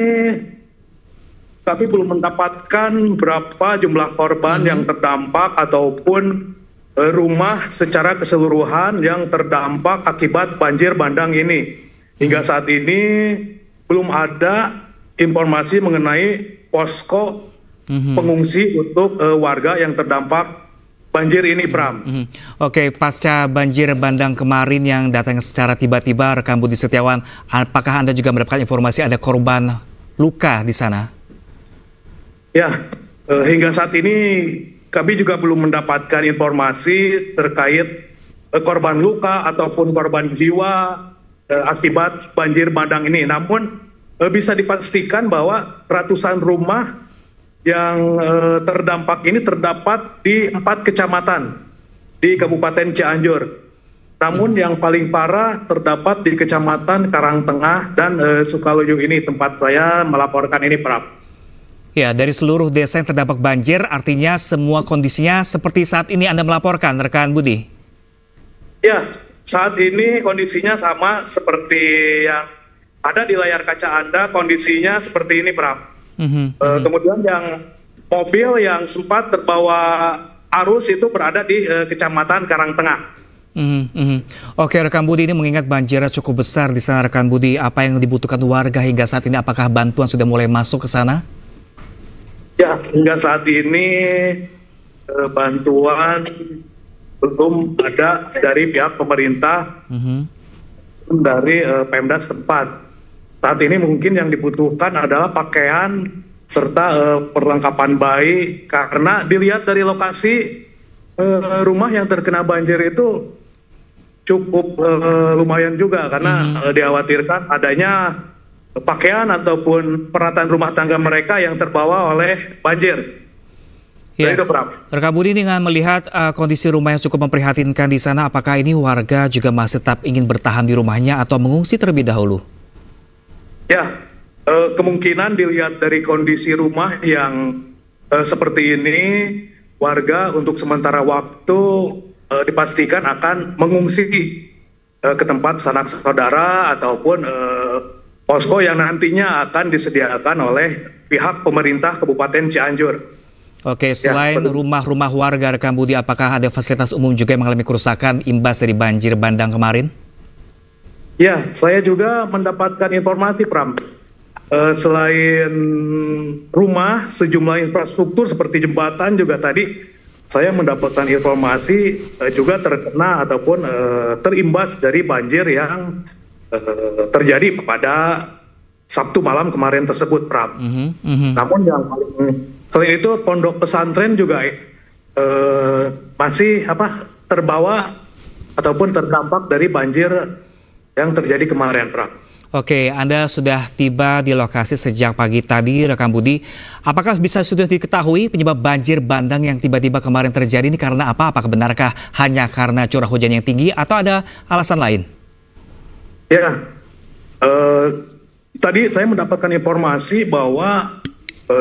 kami belum mendapatkan berapa jumlah korban yang terdampak ataupun rumah secara keseluruhan yang terdampak akibat banjir bandang ini. Hingga saat ini belum ada informasi mengenai posko pengungsi untuk warga yang terdampak banjir ini, Pram. Oke, pasca banjir bandang kemarin yang datang secara tiba-tiba, rekan Budi Setiawan, apakah Anda juga mendapatkan informasi ada korban luka di sana? Ya, hingga saat ini kami juga belum mendapatkan informasi terkait korban luka ataupun korban jiwa akibat banjir bandang ini. Namun bisa dipastikan bahwa ratusan rumah yang terdampak ini terdapat di 4 kecamatan di Kabupaten Cianjur. Namun yang paling parah terdapat di Kecamatan Karangtengah dan Sukaluyu ini tempat saya melaporkan ini, Pram. Ya, dari seluruh desa yang terdampak banjir, artinya semua kondisinya seperti saat ini Anda melaporkan, rekan Budi? Ya, saat ini kondisinya sama seperti yang ada di layar kaca Anda, kondisinya seperti ini, Pram. Kemudian yang mobil yang sempat terbawa arus itu berada di Kecamatan Karangtengah. Oke, rekan Budi, ini mengingat banjirnya cukup besar di sana, rekan Budi, apa yang dibutuhkan warga hingga saat ini? Apakah bantuan sudah mulai masuk ke sana? Ya, hingga saat ini bantuan belum ada dari pihak pemerintah, dari Pemda setempat. Saat ini mungkin yang dibutuhkan adalah pakaian serta perlengkapan bayi, karena dilihat dari lokasi rumah yang terkena banjir itu cukup lumayan juga, karena dikhawatirkan adanya pakaian ataupun peralatan rumah tangga mereka yang terbawa oleh banjir. Ya. Rekan Budi, dengan melihat kondisi rumah yang cukup memprihatinkan di sana, apakah ini warga juga masih tetap ingin bertahan di rumahnya atau mengungsi terlebih dahulu? Ya, kemungkinan dilihat dari kondisi rumah yang seperti ini, warga untuk sementara waktu dipastikan akan mengungsi ke tempat sanak saudara ataupun posko yang nantinya akan disediakan oleh pihak pemerintah Kabupaten Cianjur. Oke, selain rumah-rumah warga, rekan Budi, apakah ada fasilitas umum juga yang mengalami kerusakan imbas dari banjir bandang kemarin? Ya, saya juga mendapatkan informasi, Pram. selain rumah, sejumlah infrastruktur seperti jembatan juga tadi saya mendapatkan informasi juga terkena ataupun terimbas dari banjir yang terjadi pada Sabtu malam kemarin tersebut, Pram. Namun yang selain itu pondok pesantren juga masih terbawa ataupun terdampak dari banjir yang terjadi kemarin, Pram. Oke, Anda sudah tiba di lokasi sejak pagi tadi, rekan Budi. Apakah sudah diketahui penyebab banjir bandang yang tiba-tiba kemarin terjadi ini karena apa? Apakah benarkah hanya karena curah hujan yang tinggi atau ada alasan lain? Ya, tadi saya mendapatkan informasi bahwa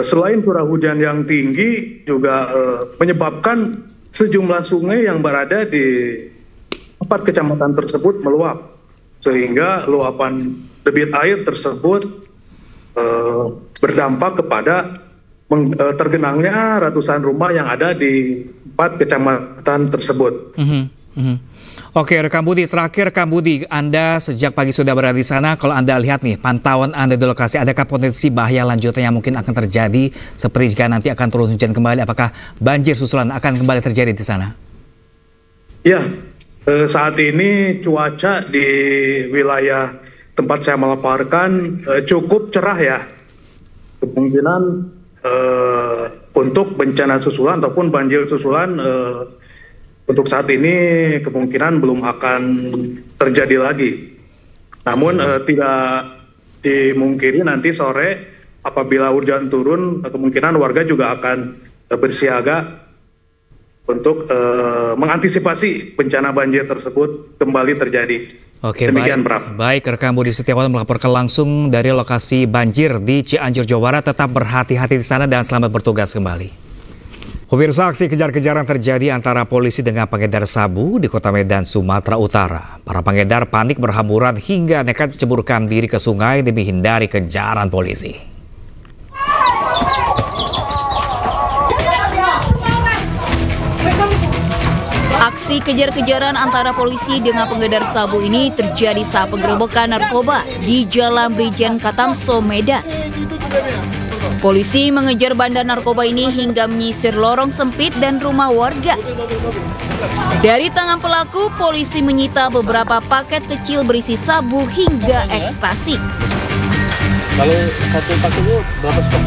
selain curah hujan yang tinggi juga menyebabkan sejumlah sungai yang berada di 4 kecamatan tersebut meluap, sehingga luapan debit air tersebut berdampak kepada tergenangnya ratusan rumah yang ada di 4 kecamatan tersebut. Oke, rekan Budi, terakhir rekan Budi, Anda sejak pagi sudah berada di sana. Kalau Anda lihat nih, pantauan Anda di lokasi, adakah potensi bahaya lanjutan yang mungkin akan terjadi seperti jika nanti akan turun hujan kembali? Apakah banjir susulan akan kembali terjadi di sana? Ya, saat ini cuaca di wilayah tempat saya melaporkan cukup cerah ya. Kemungkinan untuk bencana susulan ataupun banjir susulan untuk saat ini kemungkinan belum akan terjadi lagi. Namun tidak dimungkiri nanti sore apabila hujan turun, kemungkinan warga juga akan bersiaga untuk mengantisipasi bencana banjir tersebut kembali terjadi. Oke, demikian, baik rekan Budi Setiawan melaporkan langsung dari lokasi banjir di Cianjur, Jawa Barat. Tetap berhati-hati di sana dan selamat bertugas kembali. Pemirsa, aksi kejar-kejaran terjadi antara polisi dengan pengedar sabu di Kota Medan, Sumatera Utara. Para pengedar panik berhamburan hingga nekat menceburkan diri ke sungai demi hindari kejaran polisi. Aksi kejar-kejaran antara polisi dengan pengedar sabu ini terjadi saat penggerebekan narkoba di Jalan Brigjen Katamso, Medan. Polisi mengejar bandar narkoba ini hingga menyisir lorong sempit dan rumah warga. Dari tangan pelaku, polisi menyita beberapa paket kecil berisi sabu hingga ekstasi. Kalau satu paketnya berapa stok?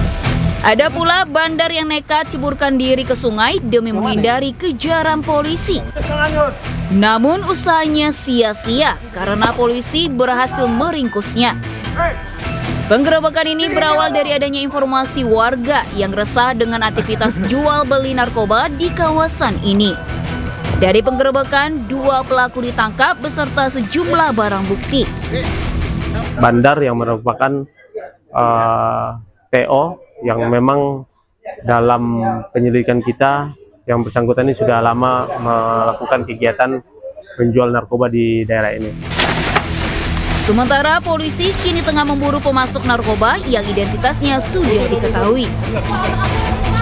Ada pula bandar yang nekat ceburkan diri ke sungai demi menghindari kejaran polisi. Namun usahanya sia-sia karena polisi berhasil meringkusnya. Penggerebekan ini berawal dari adanya informasi warga yang resah dengan aktivitas jual beli narkoba di kawasan ini. Dari penggerebekan, 2 pelaku ditangkap beserta sejumlah barang bukti. Bandar yang merupakan PO yang memang dalam penyelidikan kita yang bersangkutan ini sudah lama melakukan kegiatan menjual narkoba di daerah ini. Sementara polisi kini tengah memburu pemasok narkoba yang identitasnya sudah diketahui.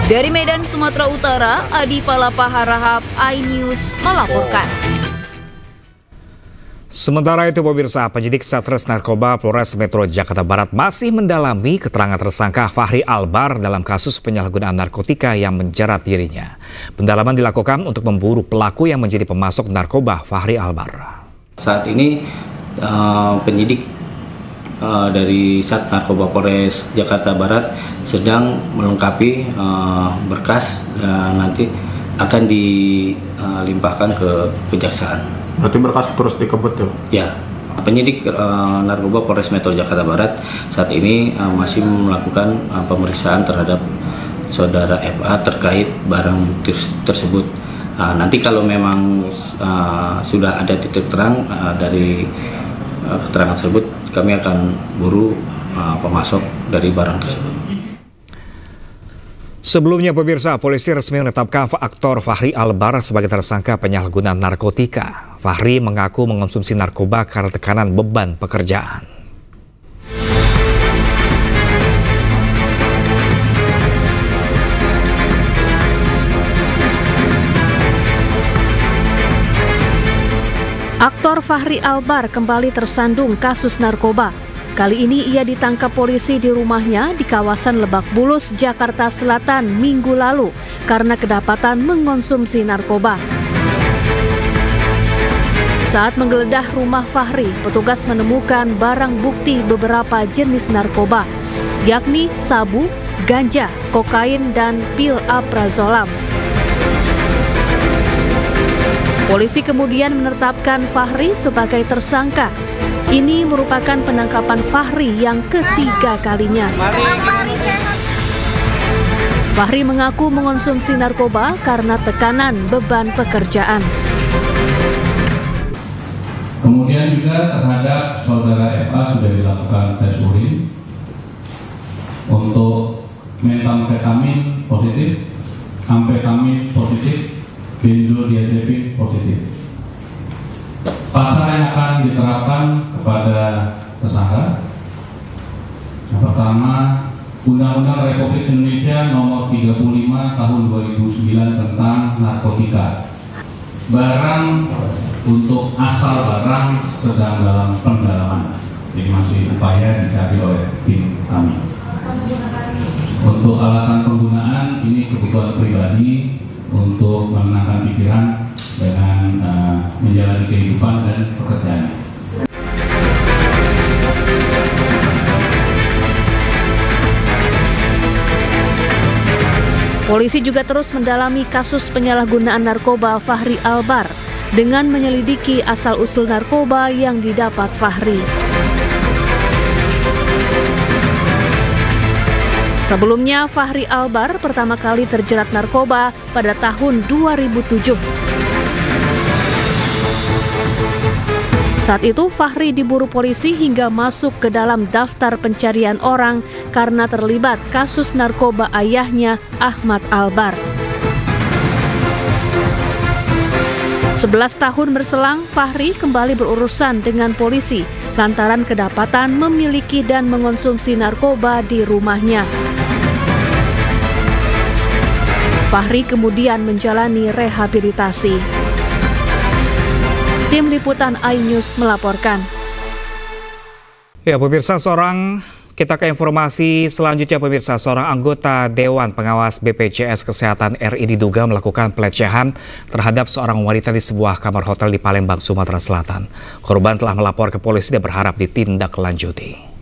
Dari Medan, Sumatera Utara, Adi Palapa Harahap, iNews melaporkan. Sementara itu pemirsa, penyidik Satres Narkoba Polres Metro Jakarta Barat masih mendalami keterangan tersangka Fahri Albar dalam kasus penyalahgunaan narkotika yang menjerat dirinya. Pendalaman dilakukan untuk memburu pelaku yang menjadi pemasok narkoba Fahri Albar. Saat ini penyidik dari Sat Narkoba Polres Jakarta Barat sedang melengkapi berkas dan nanti akan dilimpahkan ke kejaksaan. Berarti berkas terus dikebut tuh? Ya, penyidik Narkoba Polres Metro Jakarta Barat saat ini masih melakukan pemeriksaan terhadap saudara FA terkait barang bukti tersebut. Nanti kalau memang sudah ada titik terang dari keterangan tersebut, kami akan buru pemasok dari barang tersebut. Sebelumnya pemirsa, polisi resmi menetapkan aktor Fahri Albar sebagai tersangka penyalahgunaan narkotika. Fahri mengaku mengonsumsi narkoba karena tekanan beban pekerjaan. Aktor Fahri Albar kembali tersandung kasus narkoba. Kali ini ia ditangkap polisi di rumahnya di kawasan Lebak Bulus, Jakarta Selatan Minggu lalu karena kedapatan mengonsumsi narkoba. Saat menggeledah rumah Fahri, petugas menemukan barang bukti beberapa jenis narkoba, yakni sabu, ganja, kokain, dan pil aprazolam. Polisi kemudian menetapkan Fahri sebagai tersangka. Ini merupakan penangkapan Fahri yang ketiga kalinya. Fahri mengaku mengonsumsi narkoba karena tekanan beban pekerjaan. Kemudian juga terhadap saudara FA sudah dilakukan tes urin untuk metamfetamin positif, amfetamin positif, benzodiazepin positif. Pasal yang akan diterapkan kepada tersangka, yang pertama, Undang-Undang Republik Indonesia Nomor 35 Tahun 2009 tentang narkotika. Barang untuk asal barang sedang dalam pendalaman, ini masih upaya dicari oleh tim kami. Untuk alasan penggunaan, ini kebutuhan pribadi untuk menenangkan pikiran dengan menjalani kehidupan dan pekerjaan. Polisi juga terus mendalami kasus penyalahgunaan narkoba Fahri Albar dengan menyelidiki asal-usul narkoba yang didapat Fahri. Sebelumnya, Fahri Albar pertama kali terjerat narkoba pada tahun 2007. Saat itu, Fahri diburu polisi hingga masuk ke dalam daftar pencarian orang karena terlibat kasus narkoba ayahnya, Ahmad Albar. 11 tahun berselang, Fahri kembali berurusan dengan polisi lantaran kedapatan memiliki dan mengonsumsi narkoba di rumahnya. Fahri kemudian menjalani rehabilitasi. Tim Liputan iNews melaporkan. Ya, pemirsa, kita ke informasi selanjutnya, pemirsa. Seorang anggota Dewan Pengawas BPJS Kesehatan RI diduga melakukan pelecehan terhadap seorang wanita di sebuah kamar hotel di Palembang, Sumatera Selatan. Korban telah melapor ke polisi dan berharap ditindaklanjuti.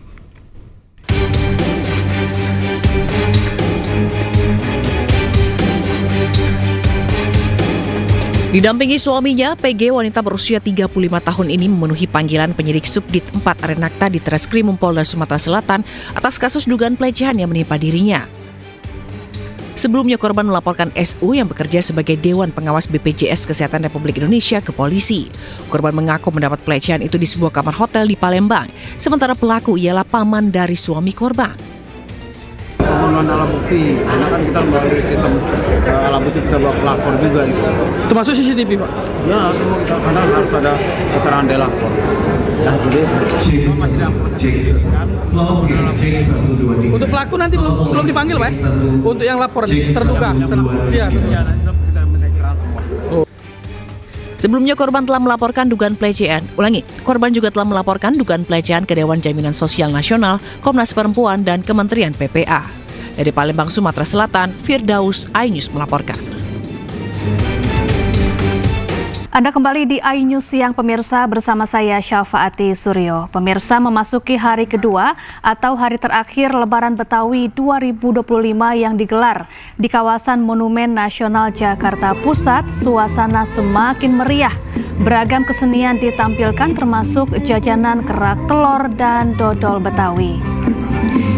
Didampingi suaminya, PG, wanita berusia 35 tahun ini memenuhi panggilan penyidik Subdit 4 Arenakta di Treskrim Polda Sumatera Selatan atas kasus dugaan pelecehan yang menimpa dirinya. Sebelumnya korban melaporkan SU yang bekerja sebagai Dewan Pengawas BPJS Kesehatan Republik Indonesia ke polisi. Korban mengaku mendapat pelecehan itu di sebuah kamar hotel di Palembang, sementara pelaku ialah paman dari suami korban. Pemenuhan alat bukti, karena kan kita melalui sistem alat bukti kita bawa ke lapor juga gitu. Termasuk CCTV, Pak? Ya, semua kita karena harus ada keterangan dari lapor. Ya, Untuk pelaku nanti belum dipanggil, Pak? Untuk yang lapor terduga. Iya. Sebelumnya korban telah melaporkan dugaan pelecehan. Korban juga telah melaporkan dugaan pelecehan ke Dewan Jaminan Sosial Nasional, Komnas Perempuan, dan Kementerian PPA. Dari Palembang, Sumatera Selatan, Firdaus, iNews melaporkan. Anda kembali di iNews Siang, pemirsa, bersama saya Syafaati Suryo. Pemirsa, memasuki hari kedua atau hari terakhir Lebaran Betawi 2025 yang digelar di kawasan Monumen Nasional Jakarta Pusat, suasana semakin meriah. Beragam kesenian ditampilkan termasuk jajanan kerak telur dan dodol Betawi.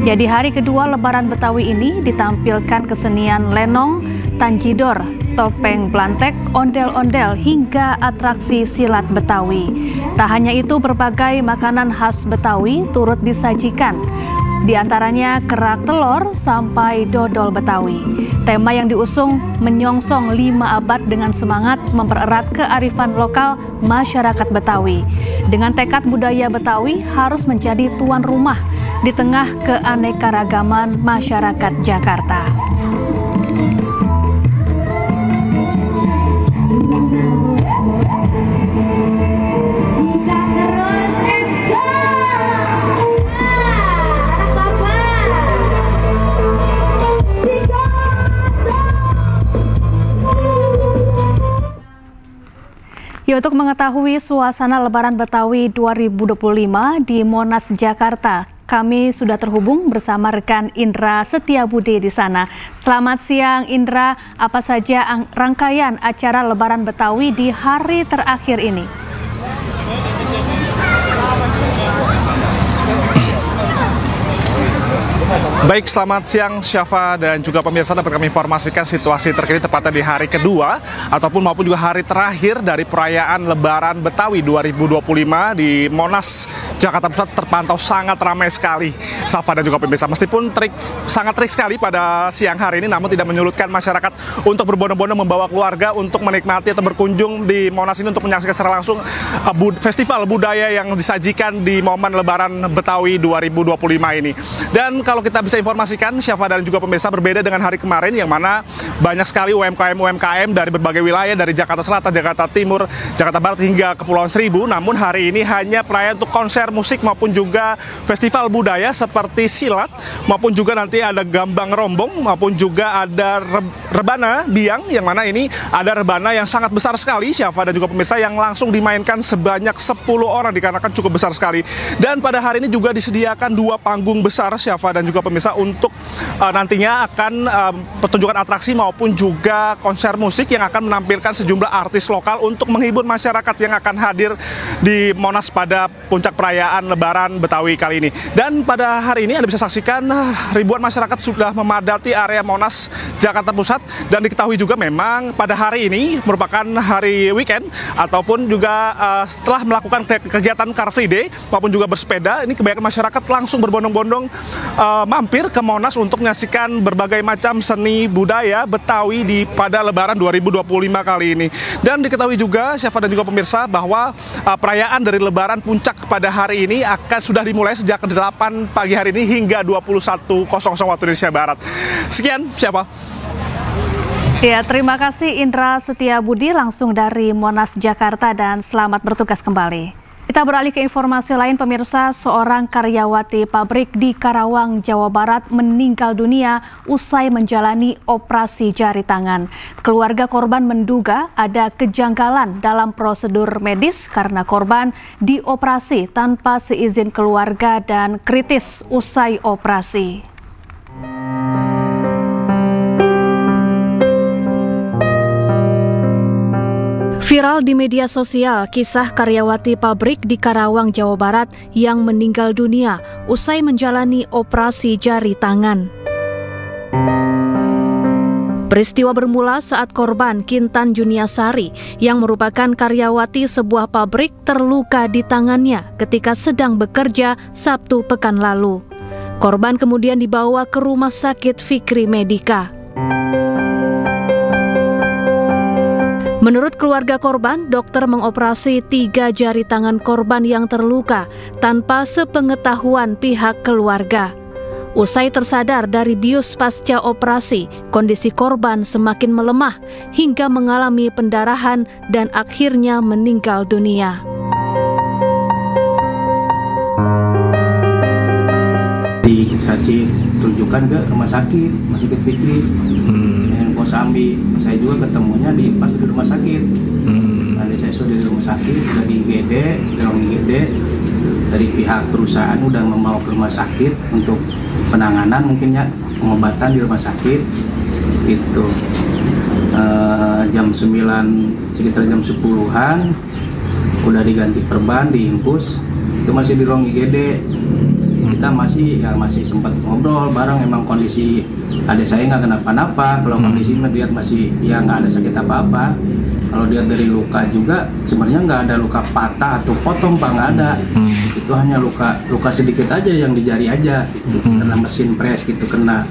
Ya, di hari kedua Lebaran Betawi ini ditampilkan kesenian lenong, tanjidor, topeng blantek, ondel-ondel, hingga atraksi silat Betawi. Tak hanya itu, berbagai makanan khas Betawi turut disajikan. Di antaranya kerak telur sampai dodol Betawi. Tema yang diusung menyongsong 5 abad dengan semangat mempererat kearifan lokal masyarakat Betawi. Dengan tekad budaya Betawi harus menjadi tuan rumah di tengah keanekaragaman masyarakat Jakarta. Ya, untuk mengetahui suasana Lebaran Betawi 2025 di Monas, Jakarta, kami sudah terhubung bersama rekan Indra Setiabudi di sana. Selamat siang Indra, apa saja rangkaian acara Lebaran Betawi di hari terakhir ini? Baik, selamat siang Syafa dan juga pemirsa. Dapat kami informasikan situasi terkini tepatnya di hari kedua ataupun maupun juga hari terakhir dari perayaan Lebaran Betawi 2025 di Monas, Jakarta Pusat terpantau sangat ramai sekali, Syafa dan juga pemirsa. Meskipun sangat terik sekali pada siang hari ini, namun tidak menyurutkan masyarakat untuk berbondong-bondong membawa keluarga untuk menikmati atau berkunjung di Monas ini untuk menyaksikan secara langsung festival budaya yang disajikan di momen Lebaran Betawi 2025 ini. Dan kalau kita bisa informasikan, Syafa dan juga pemirsa, berbeda dengan hari kemarin yang mana banyak sekali UMKM dari berbagai wilayah, dari Jakarta Selatan, Jakarta Timur, Jakarta Barat hingga Kepulauan Seribu. Namun hari ini hanya perayaan untuk konser musik maupun juga festival budaya seperti silat, maupun juga nanti ada gambang rombong, maupun juga ada rebana biang, yang mana ini ada rebana yang sangat besar sekali, Syafa dan juga pemirsa, yang langsung dimainkan sebanyak 10 orang dikarenakan cukup besar sekali. Dan pada hari ini juga disediakan 2 panggung besar, Syafa dan juga pemirsa, untuk nantinya akan pertunjukan atraksi maupun juga konser musik yang akan menampilkan sejumlah artis lokal untuk menghibur masyarakat yang akan hadir di Monas pada puncak perayaan Lebaran Betawi kali ini. Dan pada hari ini Anda bisa saksikan ribuan masyarakat sudah memadati area Monas, Jakarta Pusat, dan diketahui juga memang pada hari ini merupakan hari weekend ataupun juga setelah melakukan kegiatan Car Free Day maupun juga bersepeda, ini kebanyakan masyarakat langsung berbondong-bondong mampir ke Monas untuk menyaksikan berbagai macam seni budaya Betawi pada Lebaran 2025 kali ini. Dan diketahui juga, Syafa dan juga pemirsa, bahwa perayaan dari Lebaran Puncak pada hari ini akan sudah dimulai sejak 8 pagi hari ini hingga 21.00 waktu Indonesia Barat. Sekian, Syafa. Ya, terima kasih Indra Setiabudi langsung dari Monas, Jakarta, dan selamat bertugas kembali. Kita beralih ke informasi lain, pemirsa. Seorang karyawati pabrik di Karawang, Jawa Barat meninggal dunia usai menjalani operasi jari tangan. Keluarga korban menduga ada kejanggalan dalam prosedur medis karena korban dioperasi tanpa seizin keluarga dan kritis usai operasi. Viral di media sosial kisah karyawati pabrik di Karawang, Jawa Barat yang meninggal dunia usai menjalani operasi jari tangan. Peristiwa bermula saat korban Kintan Juniasari yang merupakan karyawati sebuah pabrik terluka di tangannya ketika sedang bekerja Sabtu pekan lalu. Korban kemudian dibawa ke Rumah Sakit Fikri Medika. Menurut keluarga korban, dokter mengoperasi 3 jari tangan korban yang terluka tanpa sepengetahuan pihak keluarga. Usai tersadar dari bius pasca operasi, kondisi korban semakin melemah hingga mengalami pendarahan dan akhirnya meninggal dunia. Dikasih rujukan ke rumah sakit Fikri. Kosambi, saya juga ketemunya pas di rumah sakit. Nanti saya sudah di rumah sakit, udah di IGD, dari pihak perusahaan udah membawa ke rumah sakit untuk penanganan, mungkin ya pengobatan di rumah sakit gitu. Jam 9, sekitar jam 10-an udah diganti perban, diimpus, itu masih di ruang IGD. Kita masih sempat ngobrol bareng, emang kondisi adik saya nggak kenapa-napa. Kalau kondisi dia masih nggak ada sakit apa-apa. Kalau dia dari luka juga sebenarnya nggak ada luka patah atau potong, Pak, nggak ada. Itu hanya luka sedikit aja yang di jari aja gitu. Kena mesin pres gitu kena.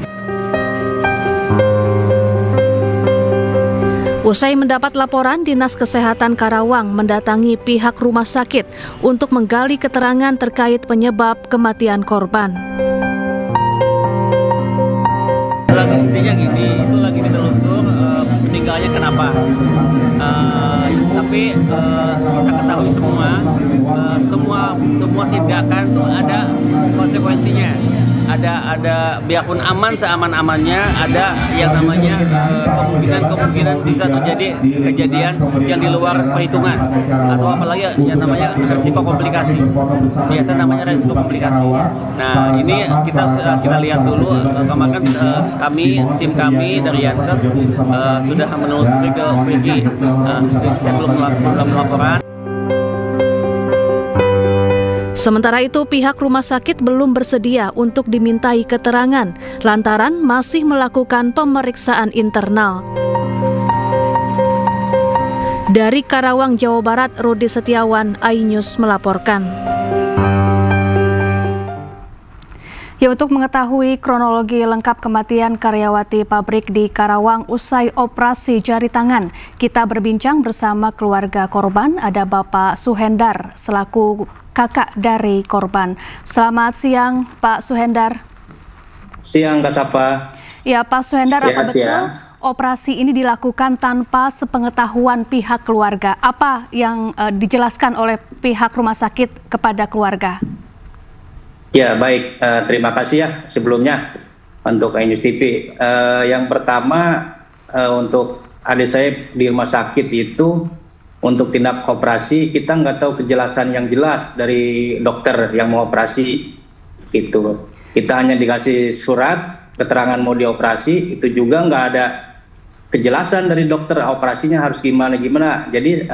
Usai mendapat laporan, Dinas Kesehatan Karawang mendatangi pihak rumah sakit untuk menggali keterangan terkait penyebab kematian korban. Intinya gini, itu lagi ditelusur meninggalnya kenapa. tapi kita ketahui semua tindakan itu ada konsekuensinya. Ada biarpun aman seaman-amannya, ada yang namanya kemungkinan bisa terjadi kejadian yang di luar perhitungan, atau apalagi yang namanya resiko komplikasi. Biasa namanya resiko komplikasi. Nah, ini kita lihat dulu. Kemarin tim kami dari Yankes sudah menelusuri ke PG. Saya belum laporan. Sementara itu, pihak rumah sakit belum bersedia untuk dimintai keterangan lantaran masih melakukan pemeriksaan internal. Dari Karawang, Jawa Barat, Rudi Setiawan, iNews melaporkan. Ya, untuk mengetahui kronologi lengkap kematian karyawati pabrik di Karawang usai operasi jari tangan, kita berbincang bersama keluarga korban. Ada Bapak Suhendar selaku kakak dari korban. Selamat siang, Pak Suhendar. Siang, Kak Sapa. Ya, Pak Suhendar, apa betul operasi ini dilakukan tanpa sepengetahuan pihak keluarga? Apa yang dijelaskan oleh pihak rumah sakit kepada keluarga? Ya, baik. Terima kasih ya sebelumnya untuk iNews TV. Yang pertama, untuk adik saya di rumah sakit itu, untuk tindak operasi, kita nggak tahu kejelasan yang jelas dari dokter yang mau operasi. Itu kita hanya dikasih surat keterangan mau dioperasi, itu juga nggak ada kejelasan dari dokter operasinya harus gimana. Jadi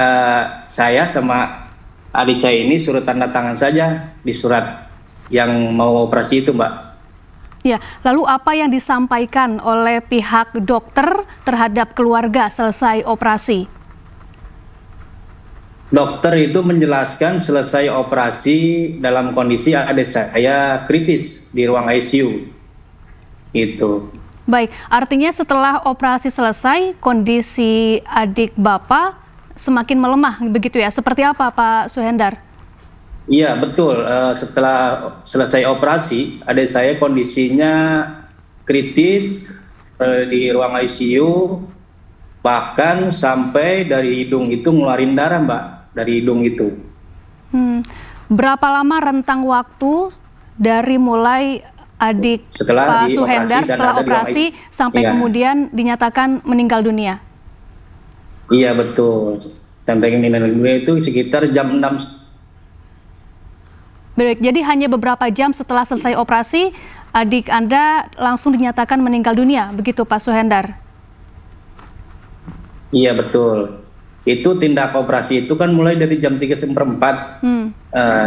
saya sama adik saya ini suruh tanda tangan saja di surat yang mau operasi itu, Mbak. Ya, lalu apa yang disampaikan oleh pihak dokter terhadap keluarga selesai operasi? Dokter itu menjelaskan selesai operasi dalam kondisi adik saya kritis di ruang ICU. Itu. Baik, artinya setelah operasi selesai, kondisi adik Bapak semakin melemah, begitu ya? Seperti apa, Pak Suhendar? Iya, betul. Setelah selesai operasi, adik saya kondisinya kritis di ruang ICU, bahkan sampai dari hidung itu ngeluarin darah, Mbak. Dari hidung itu. Berapa lama rentang waktu dari mulai adik Pak Suhendar setelah operasi sampai kemudian dinyatakan meninggal dunia? Iya, betul. Sampai meninggal dunia itu sekitar jam 6. Baik, jadi hanya beberapa jam setelah selesai operasi, adik Anda langsung dinyatakan meninggal dunia, begitu Pak Suhendar? Iya, betul. Itu tindak operasi itu kan mulai dari jam 3:04,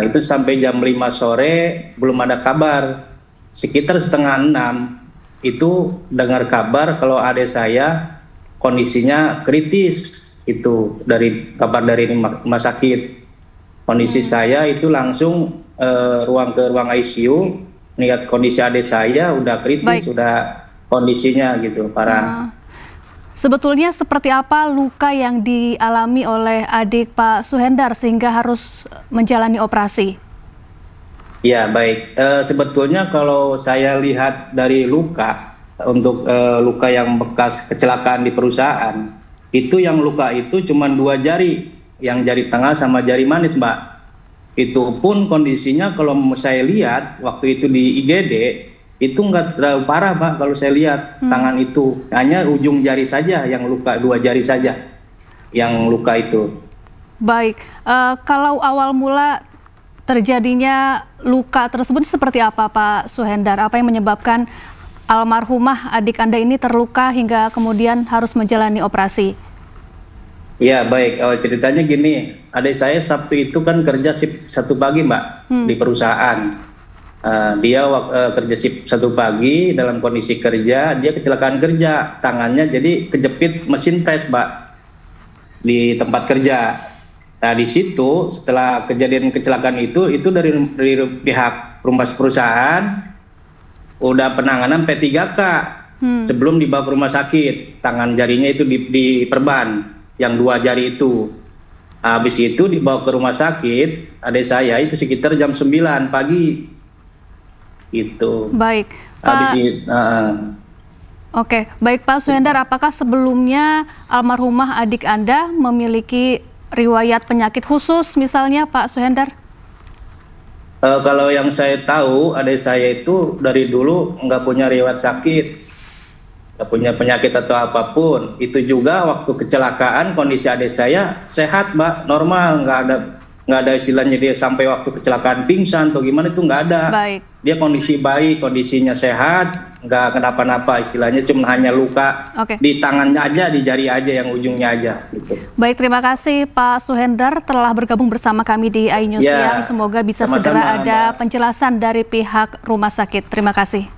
itu sampai jam 5 sore belum ada kabar. Sekitar setengah 6 itu dengar kabar kalau adik saya kondisinya kritis, itu dari kabar dari rumah sakit. Kondisi saya itu langsung ke ruang ICU, melihat kondisi adik saya udah kritis, sudah kondisinya gitu parah. Sebetulnya seperti apa luka yang dialami oleh adik Pak Suhendar sehingga harus menjalani operasi? Ya, baik. Sebetulnya kalau saya lihat dari luka, untuk luka yang bekas kecelakaan di perusahaan, itu yang luka itu cuma 2 jari, yang jari tengah sama jari manis, Mbak. Itu pun kondisinya kalau saya lihat waktu itu di IGD, itu nggak terlalu parah, Pak. Kalau saya lihat tangan itu hanya ujung jari saja yang luka, 2 jari saja yang luka itu. Baik, kalau awal mula terjadinya luka tersebut seperti apa, Pak Suhendar? Apa yang menyebabkan almarhumah adik Anda ini terluka hingga kemudian harus menjalani operasi? Ya, baik. Ceritanya gini, adik saya Sabtu itu kan kerja shift 1 pagi, Mbak, di perusahaan. Dia kerja shift 1 pagi, dalam kondisi kerja, dia kecelakaan kerja, tangannya jadi kejepit mesin pres, Mbak, di tempat kerja. Nah, di situ setelah kejadian kecelakaan itu dari pihak rumah perusahaan udah penanganan P3K sebelum dibawa ke rumah sakit. Tangan jarinya itu diperban, yang 2 jari itu. Habis itu dibawa ke rumah sakit, adik saya itu sekitar jam 9 pagi. Itu. Baik, Pak. Oke, baik Pak Suhendar, apakah sebelumnya almarhumah adik Anda memiliki riwayat penyakit khusus misalnya Pak Suhendar? Kalau yang saya tahu, adik saya itu dari dulu nggak punya riwayat sakit, nggak punya penyakit atau apapun. Itu juga waktu kecelakaan kondisi adik saya sehat, Mbak, normal, nggak ada istilahnya dia sampai waktu kecelakaan pingsan atau gimana, itu nggak ada. Baik. Dia kondisi baik, kondisinya sehat, nggak kenapa-napa, istilahnya cuma hanya luka di tangannya aja, di jari aja yang ujungnya aja. Gitu. Baik, terima kasih Pak Suhendar telah bergabung bersama kami di iNews Siang. Semoga bisa segera ada penjelasan dari pihak rumah sakit. Terima kasih.